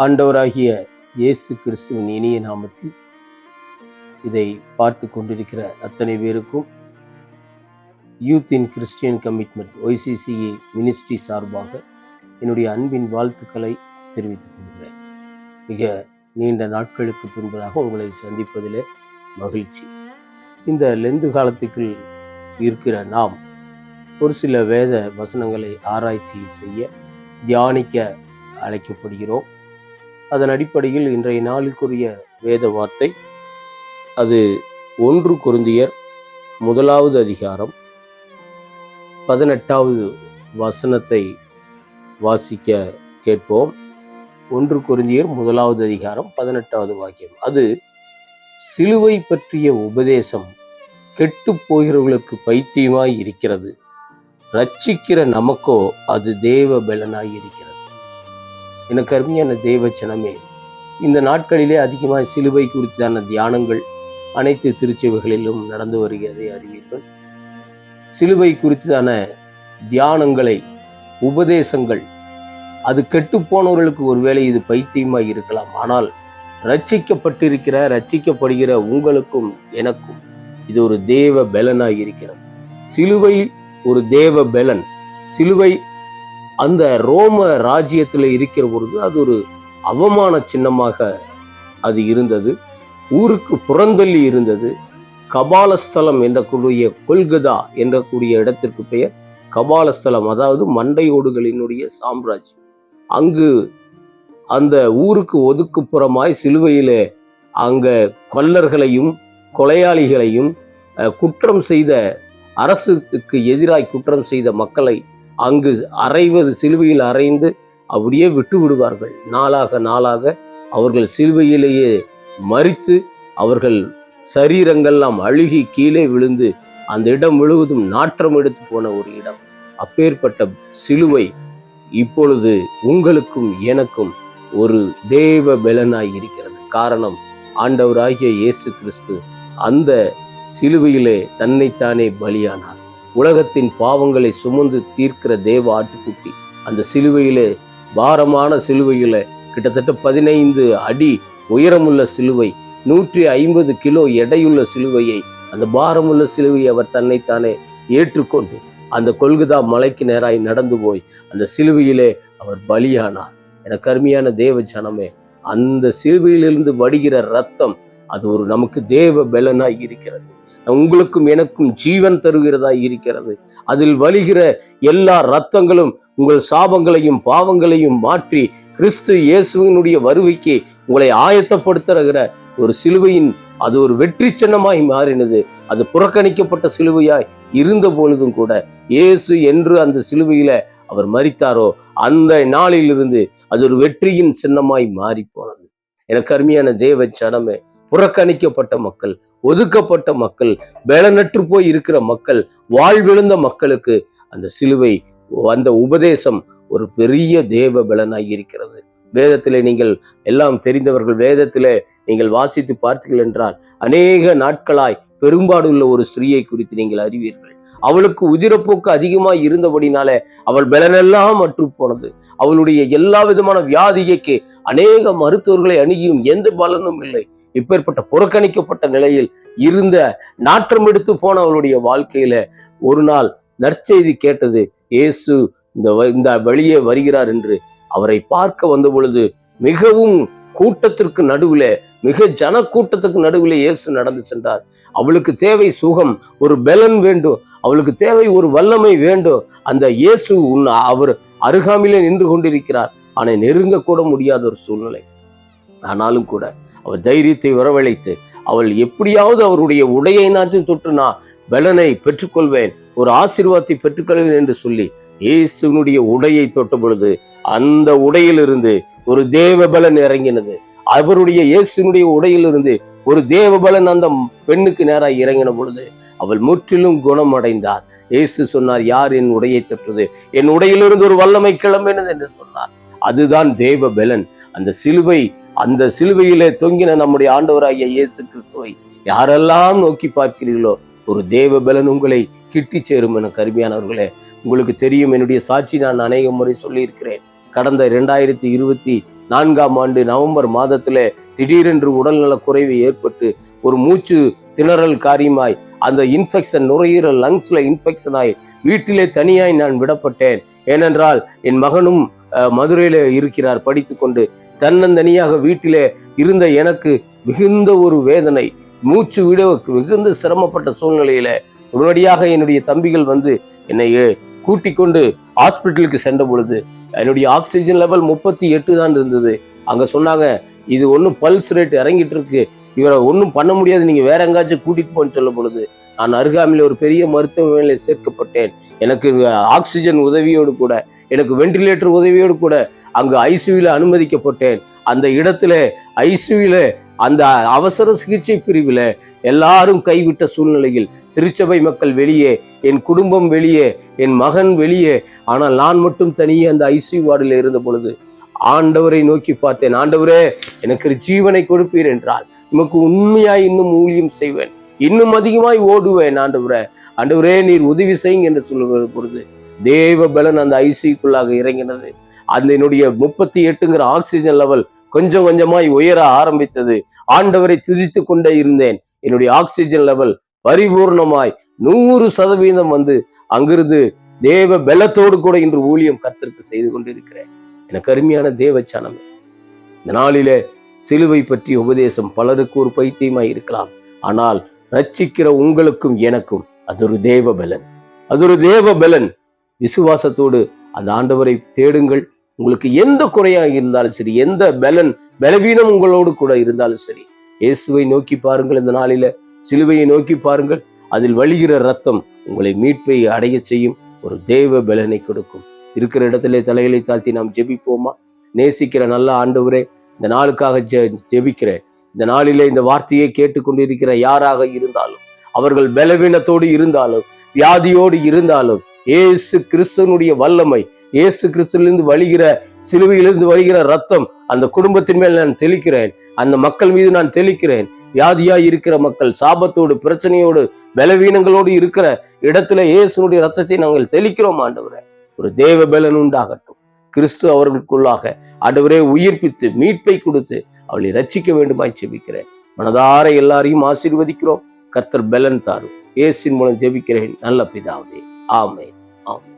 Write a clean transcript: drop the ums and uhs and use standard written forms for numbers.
ஆண்டவராகிய இயேசு கிறிஸ்துவின் இனிய நாமத்தில் இதை பார்த்து கொண்டிருக்கிற அத்தனை பேருக்கும் யூத் இன் கிறிஸ்டியன் கமிட்மெண்ட் OICCA மினிஸ்ட்ரி சார்பாக என்னுடைய அன்பின் வாழ்த்துக்களை தெரிவித்துக் கொள்கிறேன். மிக நீண்ட நாட்களுக்கு பின்பதாக உங்களை சந்திப்பதிலே மகிழ்ச்சி. இந்த லெந்து காலத்துக்குள் இருக்கிற நாம் ஒரு சில வேத வசனங்களை ஆராய்ச்சி செய்ய தியானிக்க அழைக்கப்படுகிறோம். அதன் அடிப்படையில் இன்றைய நாளுக்குரிய வேத வார்த்தை அது 1 கொரிந்தியர் 1வது அதிகாரம் 18வது வசனத்தை வாசிக்க கேட்போம். 1 கொரிந்தியர் 1வது அதிகாரம் 18வது வாக்கியம். அது சிலுவை பற்றிய உபதேசம் கெட்டு போகிறவர்களுக்கு பைத்தியமாய் இருக்கிறது, ரட்சிக்கிற நமக்கோ அது தேவ பலனாய் இருக்கிறது. எனக்கு அருமையான தேவ ஜனமே, இந்த நாட்களிலே அதிகமாக சிலுவை குறித்தான தியானங்கள் அனைத்து திருச்சபைகளிலும் நடந்து வருகிறதை அறிவீர்கள். சிலுவை குறித்தான தியானங்களை, உபதேசங்கள் அது கெட்டுப்போனவர்களுக்கு ஒருவேளை இது பைத்தியமாய் இருக்கலாம். ஆனால் ரட்சிக்கப்படுகிற உங்களுக்கும் எனக்கும் இது ஒரு தேவ பலனாய் இருக்கிறது. சிலுவை ஒரு தேவ பலன். சிலுவை அந்த ரோம ராஜ்யத்தில் இருக்கிற பொழுது அது ஒரு அவமான சின்னமாக அது இருந்தது. ஊருக்கு புறந்தள்ளி இருந்தது. கபாலஸ்தலம் என்றக்கூடிய கொல்கதா என்றக்கூடிய இடத்திற்கு பெயர் கபாலஸ்தலம், அதாவது மண்டையோடுகளினுடைய சாம்ராஜ்யம். அங்கு அந்த ஊருக்கு ஒதுக்குப்புறமாய் சிலுவையிலே அங்க கொல்லர்களையும் கொலையாளிகளையும் குற்றம் செய்த, அரசுக்கு எதிராய் குற்றம் செய்த மக்களை அங்கு அறைவது, சிலுவையில் அறைந்து அப்படியே விட்டு விடுவார்கள். நாளாக அவர்கள் சிலுவையிலேயே மரித்து அவர்கள் சரீரங்கள்லாம் அழுகி கீழே விழுந்து அந்த இடம் முழுவதும் நாற்றம் எடுத்து போன ஒரு இடம். அப்பேற்பட்ட சிலுவை இப்பொழுது உங்களுக்கும் எனக்கும் ஒரு தேவ பலனாய் இருக்கிறது. காரணம், ஆண்டவராகிய இயேசு கிறிஸ்து அந்த சிலுவையிலே தன்னைத்தானே பலியானார். உலகத்தின் பாவங்களை சுமந்து தீர்க்கிற தேவ ஆட்டுக்குட்டி அந்த சிலுவையிலே, பாரமான சிலுவையில, கிட்டத்தட்ட 15 அடி உயரமுள்ள சிலுவை, 150 கிலோ எடையுள்ள சிலுவையை, அந்த பாரமுள்ள சிலுவையை அவர் தன்னைத்தானே ஏற்றுக்கொண்டு அந்த கொல்கதா மலைக்கு நேராய் நடந்து போய் அந்த சிலுவையிலே அவர் பலியானார். எனக்கு அருமையான தேவ ஜனமே, அந்த சிலுவையிலிருந்து வடிகிற ரத்தம் அது ஒரு நமக்கு தேவ பலனாய் இருக்கிறது. உங்களுக்கும் எனக்கும் ஜீவன் தருகிறதா இருக்கிறது. அதில் வழிகிற எல்லா இரத்தங்களும் உங்கள் சாபங்களையும் பாவங்களையும் மாற்றி கிறிஸ்து இயேசுவினுடைய வருகைக்கு உங்களை ஆயத்தப்படுத்துகிற ஒரு சிலுவையின் அது ஒரு வெற்றி சின்னமாய் மாறினது. அது புறக்கணிக்கப்பட்ட சிலுவையாய் இருந்த பொழுதும் கூட இயேசு என்று அந்த சிலுவையில அவர் மரித்தாரோ அந்த நாளிலிருந்து அது ஒரு வெற்றியின் சின்னமாய் மாறி போனது. எனக்கு அருமையான தேவ ஜனமே, புறக்கணிக்கப்பட்ட மக்கள், ஒதுக்கப்பட்ட மக்கள், பலனற்று போய் இருக்கிற மக்கள், வாழ்விழுந்த மக்களுக்கு அந்த சிலுவை, அந்த உபதேசம் ஒரு பெரிய தேவ பலனாய் இருக்கிறது. வேதத்திலே நீங்கள் எல்லாம் தெரிந்தவர்கள், வேதத்திலே நீங்கள் வாசித்து பார்த்தீர்கள் என்றால் அநேக நாட்களாய் பெரும்பாடுள்ள ஒரு ஸ்திரீயை குறித்து நீங்கள் அறிவீர்கள். அவளுக்கு உதிரப்போக்கு அதிகமாய் இருந்தபடினாலே அவள் பலனெல்லாம் அற்று போனது. அவளுடைய எல்லா விதமான வியாதிக்கு அநேக மருத்துவர்களை அணுகியும் எந்த பலனும் இல்லை. இப்பேற்பட்ட புறக்கணிக்கப்பட்ட நிலையில் இருந்த, நாற்றம் எடுத்து போன அவளுடைய வாழ்க்கையில ஒரு நாள் நற்செய்தி கேட்டது. இயேசு இந்த வழியே வருகிறார் என்று அவரை பார்க்க வந்த பொழுது மிகவும் கூட்டத்திற்கு நடுவில், மிக ஜன கூட்டத்துக்கு நடுவில் இயேசு நடந்து சென்றார். அவளுக்கு தேவை சுகம், ஒரு பலன் வேண்டும், அவளுக்கு தேவை ஒரு வல்லமை வேண்டும். அந்த இயேசு அவர் அருகாமையிலே நின்று கொண்டிருக்கிறார். ஆனால் நெருங்க கூட முடியாத ஒரு சூழ்நிலை. ஆனாலும் கூட அவர் தைரியத்தை வரவழைத்து அவள் எப்படியாவது அவருடைய உடையை நாச்சும் தொட்டு நான் பலனை பெற்றுக்கொள்வேன், ஒரு ஆசீர்வாதத்தை பெற்றுக்கொள்வேன் என்று சொல்லி இயேசுனுடைய உடையை தொட்ட பொழுது அந்த உடையிலிருந்து ஒரு தேவ பலன் இறங்கினது. அவருடைய இயேசுனுடைய உடையிலிருந்து ஒரு தேவ பலன் அந்த பெண்ணுக்கு நேராக இறங்கின பொழுது அவள் முற்றிலும் குணமடைந்தார். இயேசு சொன்னார், யார் என் உடையை தொட்டது? என் உடையிலிருந்து ஒரு வல்லமை கிளம்பினது என்று சொன்னார். அதுதான் தேவ பலன். அந்த சிலுவையிலே தொங்கின நம்முடைய ஆண்டவராகிய இயேசு கிறிஸ்துவை யாரெல்லாம் நோக்கி பார்க்கிறீர்களோ ஒரு தேவ பலன் உங்களை கிட்டி சேரும். என கருமையானவர்களே, உங்களுக்கு தெரியும், என்னுடைய சாட்சி நான் அநேக முறை சொல்லியிருக்கிறேன். கடந்த 2024 நவம்பர் மாதத்தில் திடீரென்று உடல்நலக் குறைவு ஏற்பட்டு ஒரு மூச்சு திணறல் காரியமாய் அந்த இன்ஃபெக்ஷன், நுரையீரல் லங்ஸ்ல இன்ஃபெக்ஷன் ஆகி வீட்டிலே தனியாய் நான் விடப்பட்டேன். ஏனென்றால் என் மகனும் மதுரையில இருக்கிறார் படித்து கொண்டு. தன்னந்தனியாக வீட்டிலே இருந்த எனக்கு மிகுந்த ஒரு வேதனை, மூச்சு விட மிகுந்த சிரமப்பட்ட சூழ்நிலையில உடனடியாக என்னுடைய தம்பிகள் வந்து என்னை கூட்டிக் கொண்டு ஹாஸ்பிட்டலுக்கு சென்ற பொழுது என்னுடைய ஆக்சிஜன் லெவல் 38 தான் இருந்தது. அங்க சொன்னாங்க, இது ஒன்றும் பல்ஸ் ரேட் இறங்கிட்டு இருக்கு, இவரை ஒன்றும் பண்ண முடியாது, நீங்க வேற எங்காச்சும் கூட்டிட்டு போன்னு சொல்லும் பொழுது நான் அருகாமையில் ஒரு பெரிய மருத்துவமனையில் சேர்க்கப்பட்டேன். எனக்கு ஆக்சிஜன் உதவியோடு கூட, எனக்கு வெண்டிலேட்டர் உதவியோடு கூட அங்கு ஐசியூல அனுமதிக்கப்பட்டேன். அந்த இடத்துல ஐசியூல அந்த அவசர சிகிச்சை பிரிவில் எல்லாரும் கைவிட்ட சூழ்நிலையில் திருச்சபை மக்கள் வெளியே, என் குடும்பம் வெளியே, என் மகன் வெளியே, ஆனால் நான் மட்டும் தனியே அந்த ஐசியூ வார்டில் இருந்த பொழுது ஆண்டவரை நோக்கி பார்த்தேன். ஆண்டவரே, எனக்கு ஒரு ஜீவனை கொடுப்பீர் என்றால் உமக்கு உண்மையாய் இன்னும் ஊழியம் செய்வேன், இன்னும் அதிகமாய் ஓடுவேன். ஆண்டவரே நீர் உதவி செய்யுங்க என்று சொல்லுகிற பொழுது தேவ பலன் அந்த ஐசியூக்குள்ளாக இறங்கினது. அந்த என்னுடைய 38 ஆக்சிஜன் லெவல் கொஞ்சம் கொஞ்சமாய் உயர ஆரம்பித்தது. ஆண்டவரை துதித்து கொண்டே இருந்தேன். என்னுடைய ஆக்சிஜன் லெவல் பரிபூர்ணமாய் 100% வந்து அங்கிருந்து தேவ பலத்தோடு கூட இன்று ஊழியம் கர்த்தருக்கு செய்து கொண்டிருக்கிறேன். எனக்கு அருமையான தேவச்சனமே, இந்த நாளிலே சிலுவை பற்றிய உபதேசம் பலருக்கு ஒரு பைத்தியமாய் இருக்கலாம். ஆனால் ரட்சிக்கிற உங்களுக்கும் எனக்கும் அது ஒரு தேவ பலன், அது ஒரு தேவ பலன். விசுவாசத்தோடு அந்த ஆண்டவரை தேடுங்கள். உங்களுக்கு எந்த குறையாக இருந்தாலும் சரி, எந்த பலவீனம் உங்களோடு கூட இருந்தாலும் சரி, இயேசுவை நோக்கி பாருங்கள். இந்த நாளில சிலுவையை நோக்கி பாருங்கள். அதில் வழிகிற ரத்தம் உங்களை மீட்பை அடைய செய்யும், ஒரு தேவ பலனை கொடுக்கும். இருக்கிற இடத்திலே தலைகளை தாழ்த்தி நாம் ஜெபிப்போமா? நேசிக்கிற நல்ல ஆண்டவரே, இந்த நாளுக்காக ஜெபிக்கிறேன். இந்த நாளிலே இந்த வார்த்தையை கேட்டுக்கொண்டிருக்கிற யாராக இருந்தாலும், அவர்கள் பலவீனத்தோடு இருந்தாலும், வியாதியோடு இருந்தாலும், இயேசு கிறிஸ்துவனுடைய வல்லமை, இயேசு கிறிஸ்துவிலிருந்து வழிகிற, சிலுவையிலிருந்து வழிகிற ரத்தம் அந்த குடும்பத்தின் மேல் நான் தெளிக்கிறேன். அந்த மக்கள் மீது நான் தெளிக்கிறேன். வியாதியாய் இருக்கிற மக்கள், சாபத்தோடு, பிரச்சனையோடு, பலவீனங்களோடு இருக்கிற இடத்துல இயேசுனுடைய ரத்தத்தை நாங்கள் தெளிக்கிறோம். ஆண்டவரே, ஒரு தேவ பலன் உண்டாகட்டும். கிறிஸ்து அவர்களுக்குள்ளாக ஆண்டவரே உயிர்ப்பித்து மீட்பை கொடுத்து அவளை ரட்சிக்க வேண்டுமாய் ஜெபிக்கிறேன். மனதார எல்லாரையும் ஆசீர்வதிக்கிறோம். கர்த்தர் பலன் தாரும். இயேசுவின் மூலம் ஜெபிக்கிறேன் நல்ல பிதாவே. ஆமென். ஆமென்.